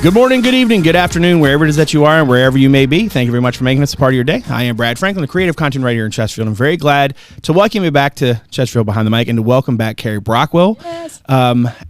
Good morning, good evening, good afternoon, wherever it is that you are and wherever you may be. Thank you very much for making us a part of your day. I am Brad Franklin, the creative content writer here in Chesterfield. I'm very glad to welcome you back to Chesterfield Behind the Mic and to welcome back Carrie Brockwell. Yes.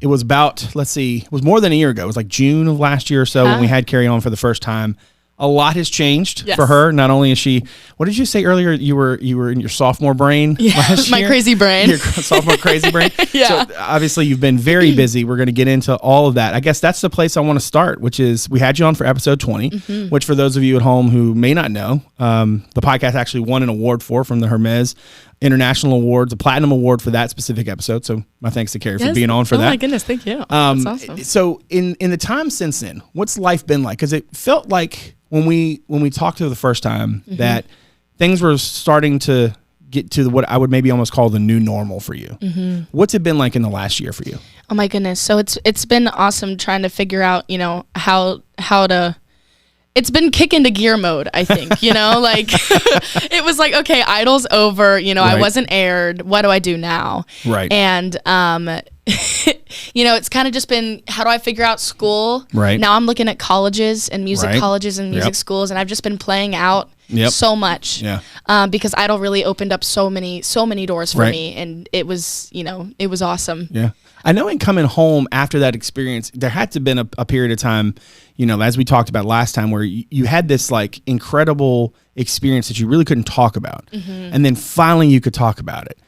It was about, it was more than a year ago. It was like June of last year or so when we had Carrie on for the first time. A lot has changed for her. Not only is she, what did you say earlier? You were in your sophomore brain last year? My crazy brain. Your sophomore crazy brain. So obviously you've been very busy. We're going to get into all of that. I guess that's the place I want to start, which is we had you on for episode 20, which for those of you at home who may not know, the podcast actually won an award from the Hermes International Awards, a platinum award for that specific episode. So my thanks to Carrie for being on for that. Oh my goodness, thank you. That's awesome. So in the time since then, what's life been like? Because it felt like when we talked to her the first time that things were starting to get to what I would maybe almost call the new normal for you. What's it been like in the last year for you? Oh my goodness. So it's been awesome trying to figure out, how to. It's been kick into gear mode, I think, like it was like, okay, Idol's over, I wasn't aired. What do I do now? Right. And, it's kind of just been, how do I figure out school? Right. Now I'm looking at colleges and music colleges and music schools, and I've just been playing out so much. Yeah. Because Idol really opened up so many doors for me, and it was, it was awesome. Yeah. I know in coming home after that experience, there had to have been a period of time, as we talked about last time, where you had this like incredible experience that you really couldn't talk about. And then finally you could talk about it.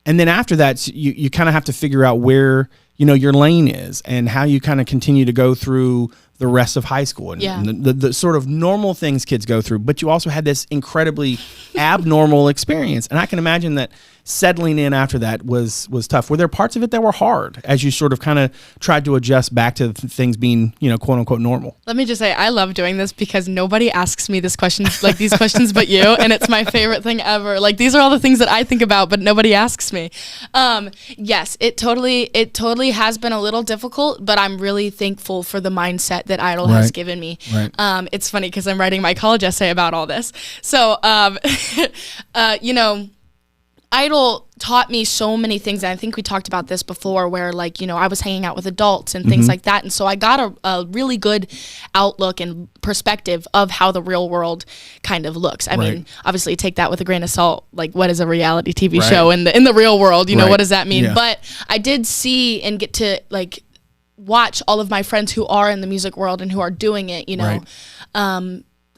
And then after that, you kind of have to figure out where, your lane is and how you kind of continue to go through the rest of high school and the sort of normal things kids go through. But you also had this incredibly abnormal experience. And I can imagine that settling in after that was tough. Were there parts of it that were hard as you sort of kind of tried to adjust back to things being, quote unquote normal? Let me just say, I love doing this because nobody asks me these questions but you, and it's my favorite thing ever. Like, these are all the things that I think about, but nobody asks me. Yes, it totally has been a little difficult, but I'm really thankful for the mindset that Idol has given me. Right. It's funny because I'm writing my college essay about all this. So, Idol taught me so many things, and I think we talked about this before, where I was hanging out with adults and things like that, and so I got a really good outlook and perspective of how the real world kind of looks. I mean, obviously take that with a grain of salt. Like, what is a reality TV show in the real world? What does that mean? Yeah. But I did see and get to watch all of my friends who are in the music world and who are doing it.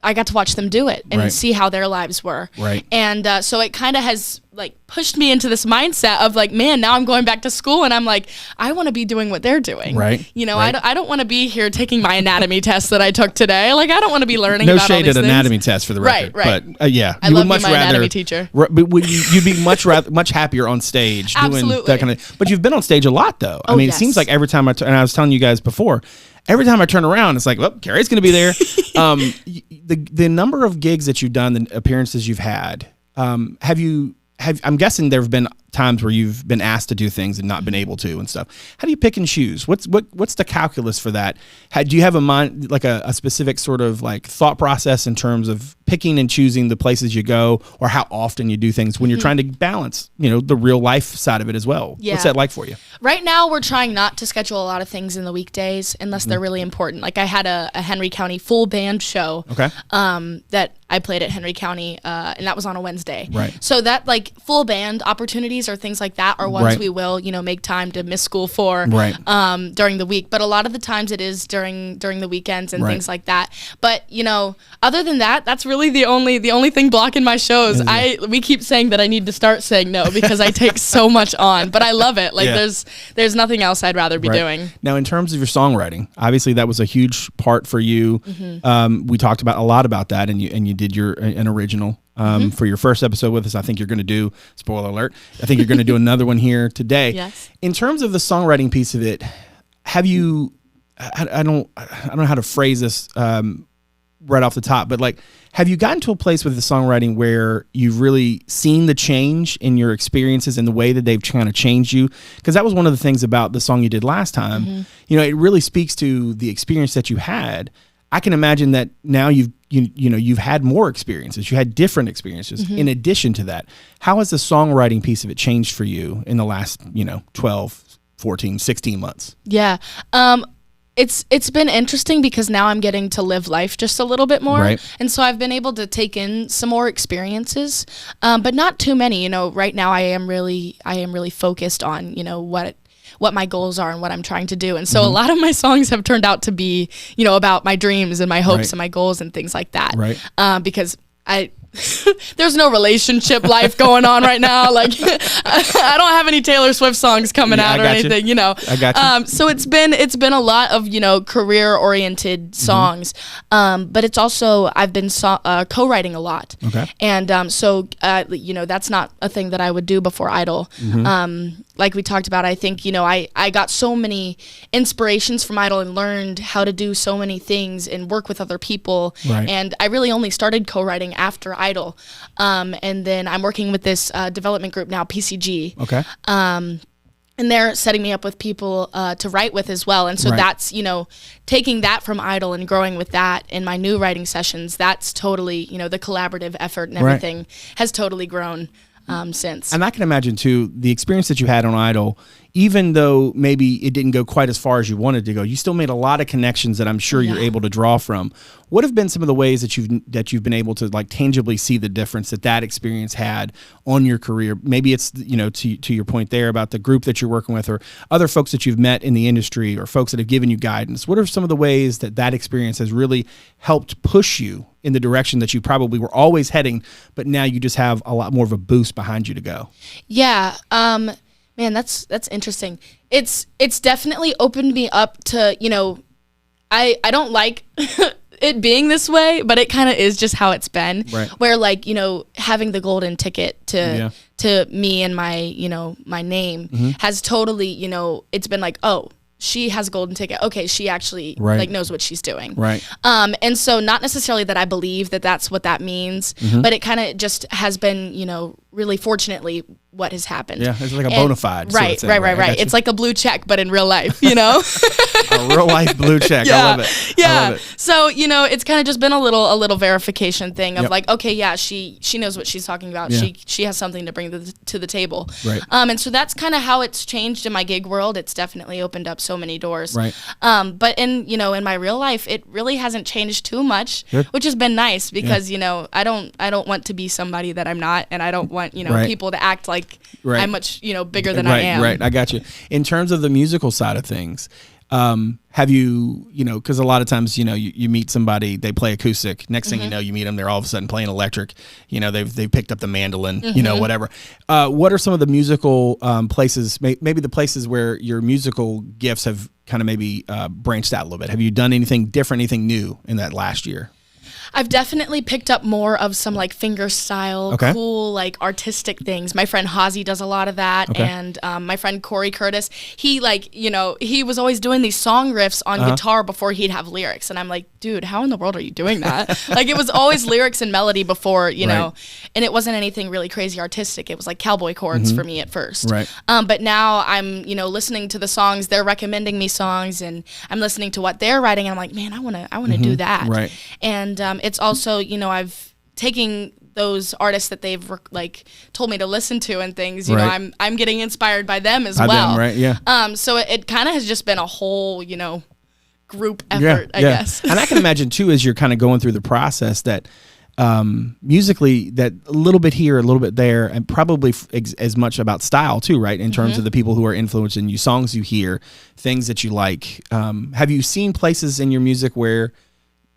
I got to watch them do it and see how their lives were. Right. And so it kind of has pushed me into this mindset of man, now I'm going back to school and I'm like, I want to be doing what they're doing. Right. I don't want to be here taking my anatomy test that I took today. I don't want to be learning about all these things. No shade at anatomy test for the record. Right. But yeah, I love my anatomy teacher. You'd be much happier on stage doing that kind of. But you've been on stage a lot though. I mean, it seems like every time and I was telling you guys before, every time I turn around, it's like, well, Carrie's going to be there. The number of gigs that you've done, the appearances you've had, I'm guessing there have been times where you've been asked to do things and not been able to and stuff. How do you pick and choose? What's the calculus for that? Do you have a mind, like a specific sort of thought process in terms of picking and choosing the places you go, or how often you do things when you're trying to balance, the real life side of it as well? Yeah. What's that like for you? Right now, we're trying not to schedule a lot of things in the weekdays unless they're really important. Like, I had a Henry County full band show that I played at Henry County, and that was on a Wednesday. Right. So that full band opportunities or things like that are ones we will, make time to miss school for during the week. But a lot of the times it is during the weekends and things like that. But other than that, that's really the only thing blocking my shows. We keep saying that I need to start saying no because I take so much on, but I love it. There's nothing else I'd rather be doing. Now, in terms of your songwriting, obviously that was a huge part for you. We talked about a lot about that, and you did an original for your first episode with us. I think you're going to do, spoiler alert, I think you're going to do another one here today. Yes. In terms of the songwriting piece of it, have you, I don't know how to phrase this right off the top, but have you gotten to a place with the songwriting where you've really seen the change in your experiences and the way that they've kind of changed you? Because that was one of the things about the song you did last time. It really speaks to the experience that you had. I can imagine that now you've had more experiences. You had different experiences in addition to that. How has the songwriting piece of it changed for you in the last, 12, 14, 16 months? Yeah. it's been interesting because now I'm getting to live life just a little bit more. Right. And so I've been able to take in some more experiences, but not too many. You know, right now I am really focused on, you know, what my goals are and what I'm trying to do. And so a lot of my songs have turned out to be, you know, about my dreams and my hopes and my goals and things like that. Right. Because there's no relationship life going on right now. Like I don't have any Taylor Swift songs coming out or anything, you know. I got you. So it's been a lot of, you know, career oriented songs. But it's also, I've been co-writing a lot. Okay. And so you know, that's not a thing that I would do before Idol. Like we talked about, I think, you know, I got so many inspirations from Idol and learned how to do so many things and work with other people. Right. And I really only started co-writing after Idol. And then I'm working with this development group now, PCG. Okay. And they're setting me up with people to write with as well. And so that's, you know, taking that from Idol and growing with that in my new writing sessions, that's totally, you know, the collaborative effort and everything has totally grown since. And I can imagine too, the experience that you had on Idol, even though maybe it didn't go quite as far as you wanted to go, you still made a lot of connections that I'm sure you're able to draw from. What have been some of the ways that you've been able to like tangibly see the difference that experience had on your career? Maybe it's, you know, to your point there about the group that you're working with or other folks that you've met in the industry or folks that have given you guidance. What are some of the ways that experience has really helped push you in the direction that you probably were always heading, but now you just have a lot more of a boost behind you to go? Yeah. Man, that's interesting. It's definitely opened me up to, you know, I don't like it being this way, but it kind of is just how it's been. Right. Where, like, you know, having the golden ticket to me and my, you know, my name has totally, you know, it's been like, oh, she has a golden ticket. Okay, she actually like knows what she's doing. Right. And so not necessarily that I believe that that's what that means, but it kind of just has been, you know, really fortunately what has happened. Yeah, it's like a bona fide. Right. It's like a blue check, but in real life, you know? A real life blue check. Yeah. I love it. Yeah. I love it. So, you know, it's kind of just been a little verification thing of like, okay, yeah, she knows what she's talking about. Yeah. She has something to bring to the table. Right. And so that's kind of how it's changed in my gig world. It's definitely opened up so many doors. Right. But in my real life, it really hasn't changed too much, which has been nice because, you know, I don't want to be somebody that I'm not, and I don't want, you know, people to act like I'm much, you know, bigger than I am. Right. I got you. In terms of the musical side of things, have you, you know, because a lot of times, you know, you meet somebody, they play acoustic. Next thing you know, you meet them, they're all of a sudden playing electric. You know, they've picked up the mandolin, you know, whatever. What are some of the musical places, maybe the places where your musical gifts have kind of maybe branched out a little bit? Have you done anything different, anything new in that last year? I've definitely picked up more of some like finger style, cool, like artistic things. My friend Hazy does a lot of that. And my friend Corey Curtis, he like, you know, he was always doing these song riffs on guitar before he'd have lyrics. And I'm like, dude, how in the world are you doing that? Like it was always lyrics and melody before, you know, and it wasn't anything really crazy artistic. It was like cowboy chords for me at first. Right. But now I'm, you know, listening to the songs, they're recommending me songs and I'm listening to what they're writing. And I'm like, man, I want to do that. Right. And it's also, you know, I've taken those artists that they've like told me to listen to and things, you know, I'm getting inspired by them as well. Right, yeah. So it kind of has just been a whole, you know, group effort, I guess. And I can imagine too, as you're kind of going through the process that musically, that a little bit here, a little bit there, and probably as much about style too, right? In terms of the people who are influencing you, songs you hear, things that you like. Have you seen places in your music where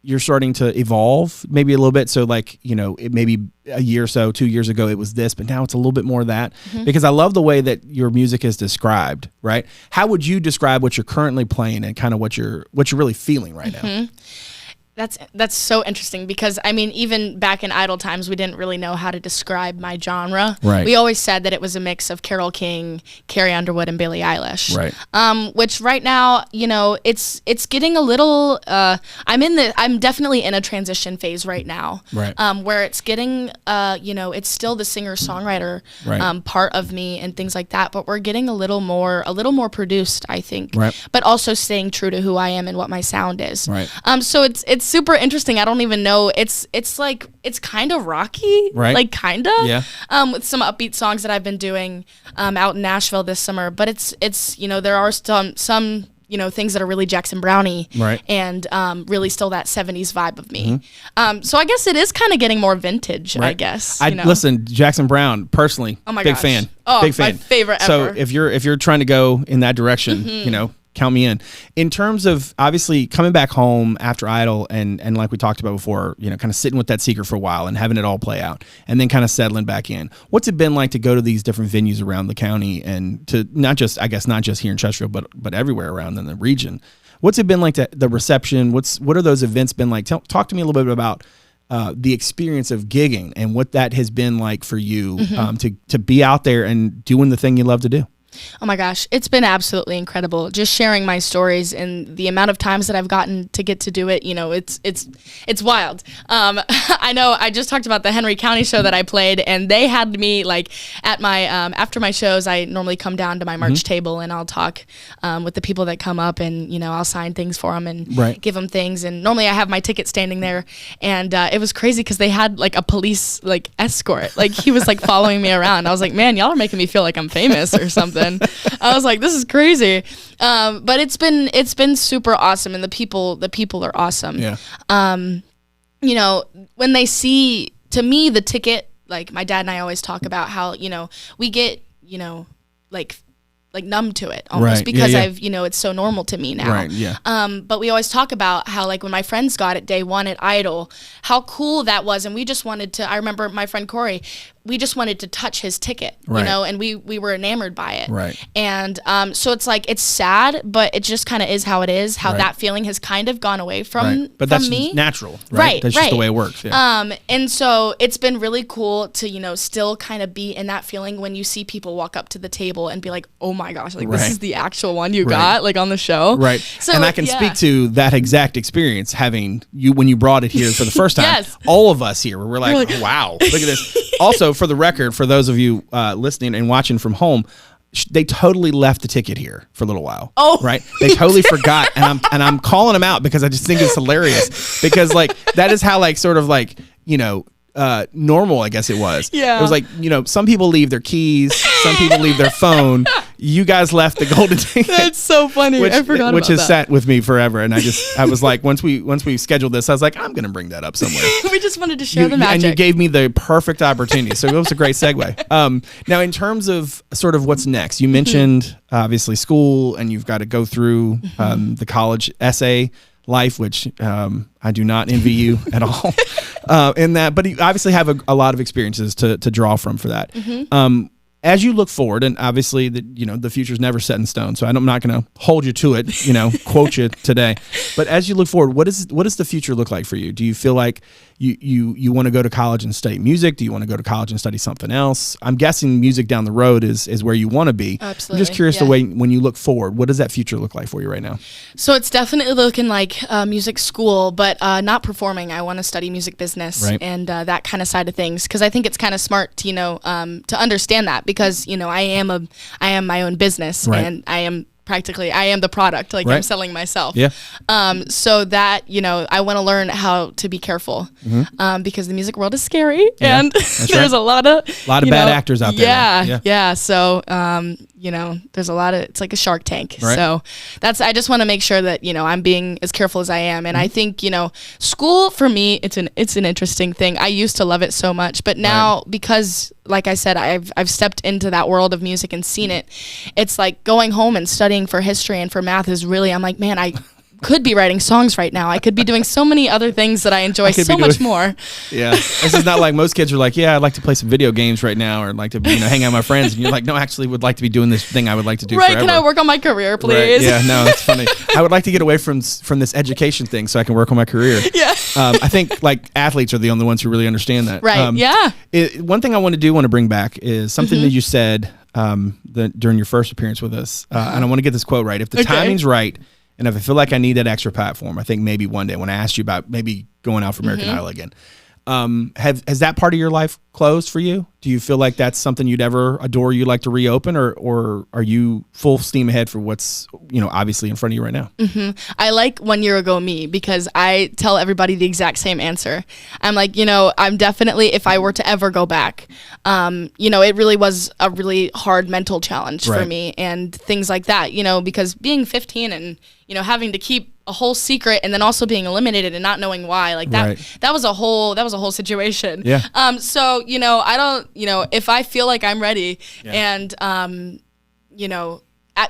you're starting to evolve maybe a little bit? So like, you know, it maybe a year or so, 2 years ago, it was this, but now it's a little bit more of that, because I love the way that your music is described, right? How would you describe what you're currently playing and kind of what you're really feeling right now? That's so interesting because, I mean, even back in Idol times, we didn't really know how to describe my genre. Right. We always said that it was a mix of Carole King, Carrie Underwood, and Billie Eilish. Right. Which right now, you know, it's getting a little. I'm definitely in a transition phase right now. Right. Where it's getting, you know, it's still the singer-songwriter part of me and things like that, but we're getting a little more produced, I think. Right. But also staying true to who I am and what my sound is. Right. So it's super interesting. I don't even know. It's like, it's kind of rocky, right? Like kind of, yeah. With some upbeat songs that I've been doing out in Nashville this summer. But it's you know, there are some things that are really Jackson Brownie, right, and really still that 70s vibe of me. So I guess it is kind of getting more vintage, right. I guess. Listen, Jackson Brown, personally, oh my big gosh. fan. Oh, big fan. My favorite so ever. if you're trying to go in that direction, count me in. In terms of obviously coming back home after Idol and like we talked about before, kind of sitting with that secret for a while and having it all play out and then kind of settling back in. What's it been like to go to these different venues around the county and to not just here in Chesterfield, but everywhere around in the region? What's it been like the reception? What are those events been like? Talk to me a little bit about the experience of gigging and what that has been like for you to be out there and doing the thing you love to do. Oh my gosh, it's been absolutely incredible. Just sharing my stories and the amount of times that I've gotten to get to do it, it's wild. I know I just talked about the Henry County show that I played, and they had me like at my after my shows. I normally come down to my merch table and I'll talk with the people that come up, and I'll sign things for them and give them things. And normally I have my ticket standing there, and it was crazy because they had like a police like escort, like he was like following me around. I was like, man, y'all are making me feel like I'm famous or something. I was like, this is crazy. But it's been super awesome, and the people are awesome. Yeah. When they see, to me, the ticket, like my dad and I always talk about how, we get, like numb to it almost because I've, it's so normal to me now. Right, yeah. But we always talk about how like when my friends got it day one at Idol, how cool that was. And we just wanted to, I remember my friend Corey, we just wanted to touch his ticket, and we were enamored by it. Right. And so it's like, it's sad, but it just kind of is how it is, how that feeling has kind of gone away from But that's me. Natural, right? That's just the way it works. Yeah. And so it's been really cool to, still kind of be in that feeling when you see people walk up to the table and be like, oh my gosh, like this is the actual one you got like on the show. Right. So, and I can speak to that exact experience having you when you brought it here for the first time. Yes. All of us here, we're like, oh, wow, look at this. Also, for the record, for those of you listening and watching from home, they totally left the ticket here for a little while. Oh, right. They totally forgot. And I'm calling them out because I just think it's hilarious because like, that is how like, sort of like, normal, I guess it was. Yeah. It was like, some people leave their keys, some people leave their phone. You guys left the golden ticket. That's so funny. I forgot about that. Which has sat with me forever. And I was like, once we scheduled this, I was like, I'm going to bring that up somewhere. We just wanted to share the magic. And you gave me the perfect opportunity. So it was a great segue. Now, in terms of sort of what's next, you mentioned obviously school and you've got to go through the college essay life, which I do not envy you at all in that. But you obviously have a lot of experiences to draw from for that. As you look forward, and obviously the future's never set in stone, so I'm not going to hold you to it, quote you today. But as you look forward, what does the future look like for you? Do you feel like you want to go to college and study music? Do you want to go to college and study something else? I'm guessing music down the road is where you want to be. Absolutely. I'm just curious the way when you look forward, what does that future look like for you right now? So it's definitely looking like music school, but not performing. I want to study music business and that kind of side of things because I think it's kind of smart to to understand that because I am my own business and I am the product, like I'm selling myself. Yeah. So that, I want to learn how to be careful because the music world is scary and there's a lot of bad actors out there. Yeah. So, there's a lot of, it's like a Shark Tank. Right. So I just want to make sure that, I'm being as careful as I am. And I think, school for me, it's an interesting thing. I used to love it so much, but now because like I said, I've stepped into that world of music and seen it. It's like going home and studying for history and for math is really, I'm like, man, I could be writing songs right now. I could be doing so many other things that I enjoy so much more. Yeah. This is not like most kids are like, yeah, I'd like to play some video games right now or I'd like to, hang out with my friends. And you're like, no, actually would like to be doing this thing I would like to do forever. Can I work on my career, please? Right. Yeah, no, that's funny. I would like to get away from this education thing so I can work on my career. Yeah. I think like athletes are the only ones who really understand that. Right. One thing I want to bring back is something that you said during your first appearance with us. And I want to get this quote right. If the timing's right, and if I feel like I need that extra platform, I think maybe one day when I asked you about maybe going out for American Idol again, Has that part of your life closed for you? Do you feel like that's something you'd ever, a door you'd like to reopen, or are you full steam ahead for what's, obviously in front of you right now? I like 1 year ago me, because I tell everybody the exact same answer. I'm like, I'm definitely, if I were to ever go back, it really was a really hard mental challenge for me and things like that, because being 15 and, having to keep a whole secret and then also being eliminated and not knowing why, like that was a whole situation. Yeah. So, I don't, if I feel like I'm ready and,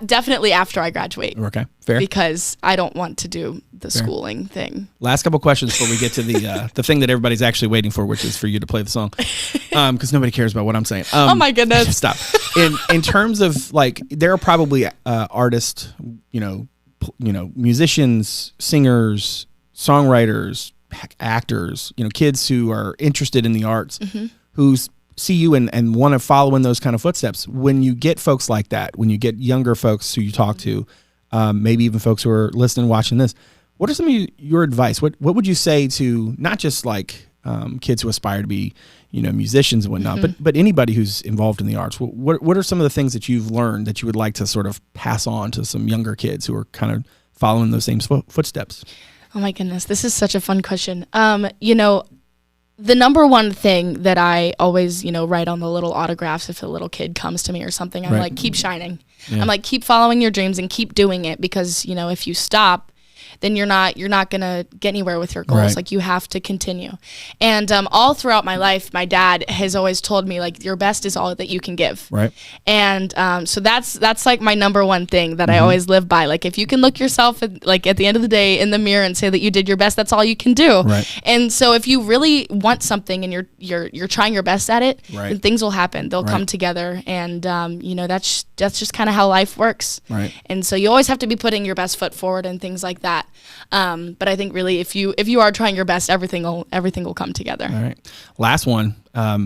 definitely after I graduate. Okay, fair. Because I don't want to do the schooling thing. Last couple questions before we get to the thing that everybody's actually waiting for, which is for you to play the song, because nobody cares about what I'm saying. Oh my goodness! Stop. In terms of like, there are probably artists, musicians, singers, songwriters, actors, kids who are interested in the arts, who see you and want to follow in those kind of footsteps. When you get folks like that, when you get younger folks who you talk to, maybe even folks who are listening, watching this, what are some of your advice? What would you say to not just like kids who aspire to be, musicians and whatnot, but anybody who's involved in the arts? What are some of the things that you've learned that you would like to sort of pass on to some younger kids who are kind of following those same footsteps? Oh my goodness, this is such a fun question. The number one thing that I always, write on the little autographs if a little kid comes to me or something, I'm like, keep shining. Yeah. I'm like, keep following your dreams and keep doing it, because, if you stop, then you're not going to get anywhere with your goals. Right. Like, you have to continue. And all throughout my life, my dad has always told me, like, your best is all that you can give. Right. And so that's like my number one thing that I always live by. Like, if you can look yourself at the end of the day in the mirror and say that you did your best, that's all you can do. Right. And so if you really want something and you're trying your best at it, then things will happen. They'll come together. And that's just kind of how life works. Right. And so you always have to be putting your best foot forward and things like that. But I think really if you are trying your best, everything will come together. All right. Last one. I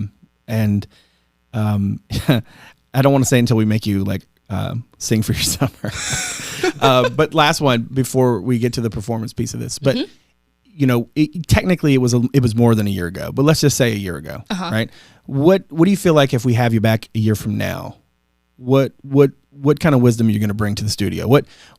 don't want to say until we make you like sing for your summer. But last one before we get to the performance piece of this. But technically it was more than a year ago, but let's just say a year ago, right? What do you feel like if we have you back a year from now? What kind of wisdom are you going to bring to the studio?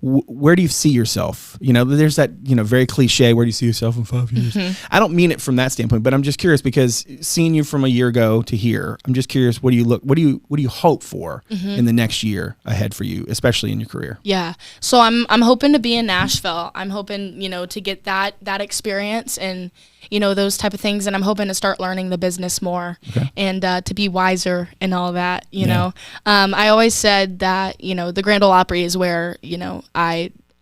Where do you see yourself? There's that, very cliche, where do you see yourself in 5 years? I don't mean it from that standpoint, but I'm just curious, because seeing you from a year ago to here, I'm just curious, what do you hope for in the next year ahead for you, especially in your career? Yeah. So I'm hoping to be in Nashville. I'm hoping, to get that experience and, those type of things. And I'm hoping to start learning the business more and to be wiser and all that, know. I always said that, the Grand Ole Opry is where,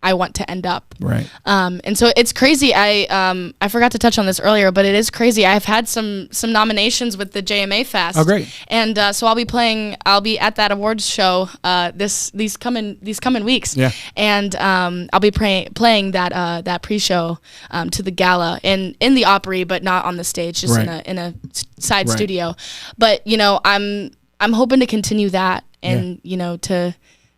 I want to end up. Right. And so it's crazy. I forgot to touch on this earlier, but it is crazy. I've had some nominations with the JMA Fest. Oh, great. And so I'll be at that awards show these coming weeks. Yeah. And I'll be playing that pre-show to the gala in the Opry, but not on the stage, just in a side studio. But I'm hoping to continue that and to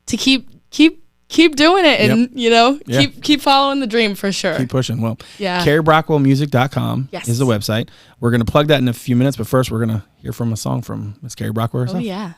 keep doing it and keep following the dream for sure. Keep pushing. Well, yeah. CarrieBrockwellMusic.com is the website. We're going to plug that in a few minutes, but first we're going to hear from a song from Miss Carrie Brockwell herself. Oh yeah.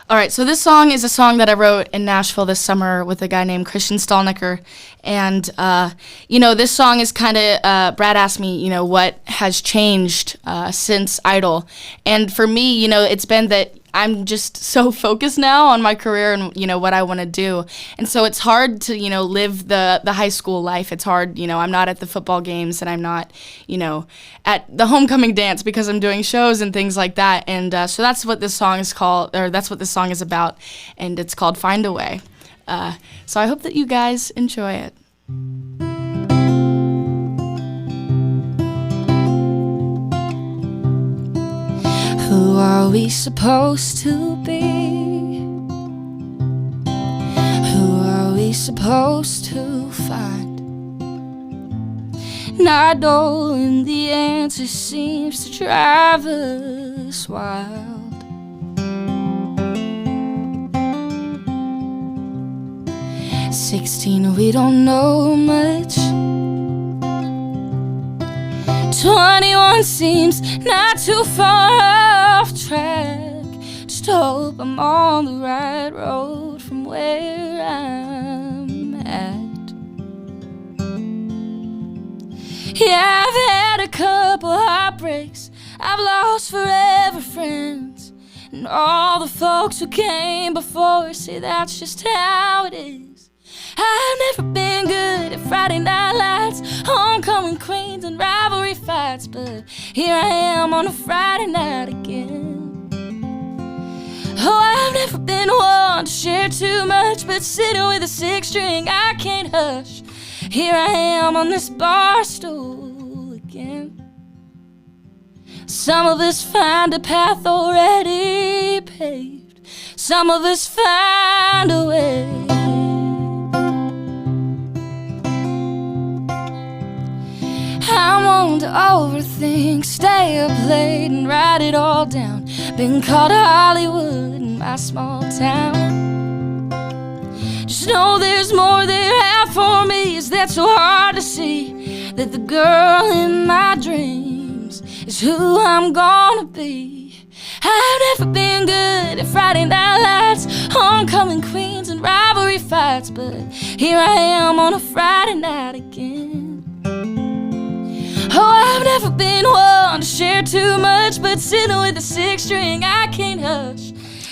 All right, so this song is a song that I wrote in Nashville this summer with a guy named Christian Stalnicker. And, this song is kind of, Brad asked me, what has changed since Idol. And for me, it's been that I'm just so focused now on my career and, what I want to do. And so it's hard to, live the high school life. It's hard, I'm not at the football games and I'm not, at the homecoming dance because I'm doing shows and things like that. And so that's what this song is called, or that's what this song is about. And it's called Find a Way. So I hope that you guys enjoy it. Who are we supposed to be? Who are we supposed to find? Not knowing the answer seems to drive us wild. 16, we don't know much. 21 seems not too far off track. Just hope I'm on the right road from where I'm at. Yeah, I've had a couple heartbreaks. I've lost forever friends, and all the folks who came before. See, that's just how it is. I've never been good at Friday night lights, homecoming queens and rivalry fights, but here I am on a Friday night again. Oh, I've never been one to share too much, but sitting with a six string I can't hush. Here I am on this bar stool again. Some of us find a path already paved, some of us find a way. I'm one to overthink, stay up late and write it all down. Been called Hollywood in my small town. Just know there's more there out for me. Is that so hard to see? That the girl in my dreams is who I'm gonna be. I've never been good at Friday night lights, homecoming queens and rivalry fights, but here I am on a Friday night again. Oh, I've never been one to share too much, but sitting with a six string I can't hush.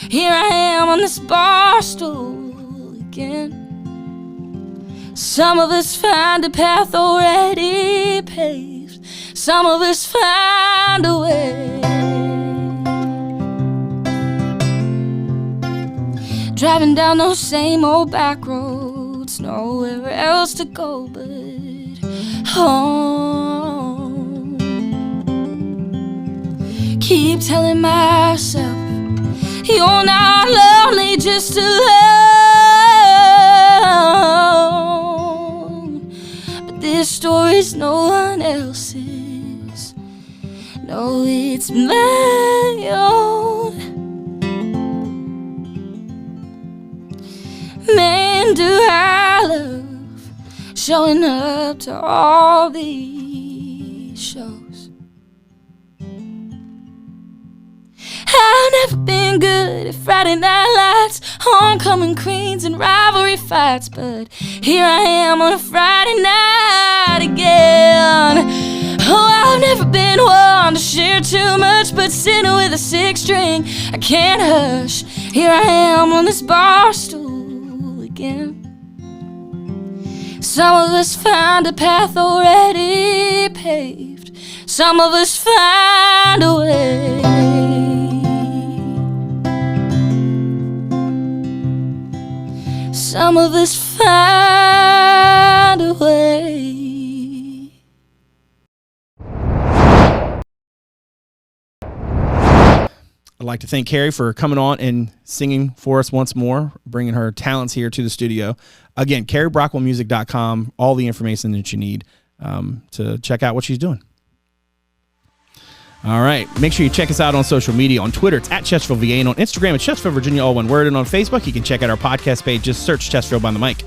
Here I am on this bar stool again. Some of us find a path already paved, some of us find a way. Driving down those same old back roads, nowhere else to go but home. Keep telling myself you're not lonely, just alone. But this story's no one else's. No, it's my own. Man, do I love showing up to all these shows. I've never been good at Friday night lights, homecoming queens and rivalry fights, but here I am on a Friday night again. Oh, I've never been one to share too much, but sitting with a six string I can't hush. Here I am on this bar stool again. Some of us find a path already paved, some of us find a way. Some of us find a way. I'd like to thank Carrie for coming on and singing for us once more, bringing her talents here to the studio. Again, CarrieBrockwellMusic.com, all the information that you need to check out what she's doing. All right. Make sure you check us out on social media. On Twitter, it's at Chesterfield VA, and on Instagram, it's Chesterfield, Virginia, all one word. And on Facebook, you can check out our podcast page. Just search Chesterfield Behind the Mic.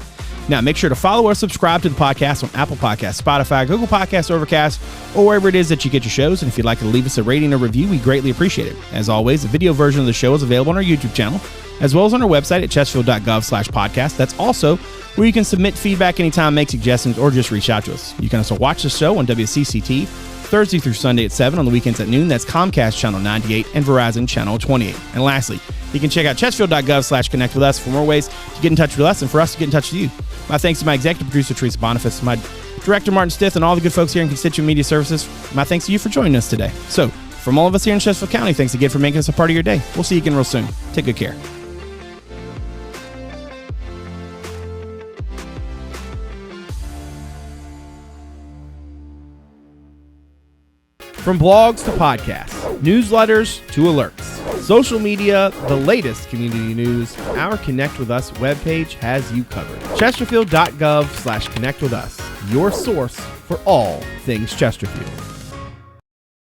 Now, make sure to follow or subscribe to the podcast on Apple Podcasts, Spotify, Google Podcasts, Overcast, or wherever it is that you get your shows. And if you'd like to leave us a rating or review, we greatly appreciate it. As always, the video version of the show is available on our YouTube channel, as well as on our website at Chesterfield.gov/podcast. That's also where you can submit feedback anytime, make suggestions, or just reach out to us. You can also watch the show on WCCT Thursday through Sunday at 7, on the weekends at noon. That's Comcast Channel 98 and Verizon Channel 28. And lastly, you can check out Chesterfield.gov/connect with us for more ways to get in touch with us and for us to get in touch with you. My thanks to my executive producer, Teresa, Bonifas, my director, Martin Stith, and all the good folks here in Constituent Media Services. My thanks to you for joining us today. So, from all of us here in Chesterfield County, thanks again for making us a part of your day. We'll see you again real soon. Take good care. From blogs to podcasts, newsletters to alerts, social media, the latest community news, our Connect With Us webpage has you covered. Chesterfield.gov/connect with us, your source for all things Chesterfield.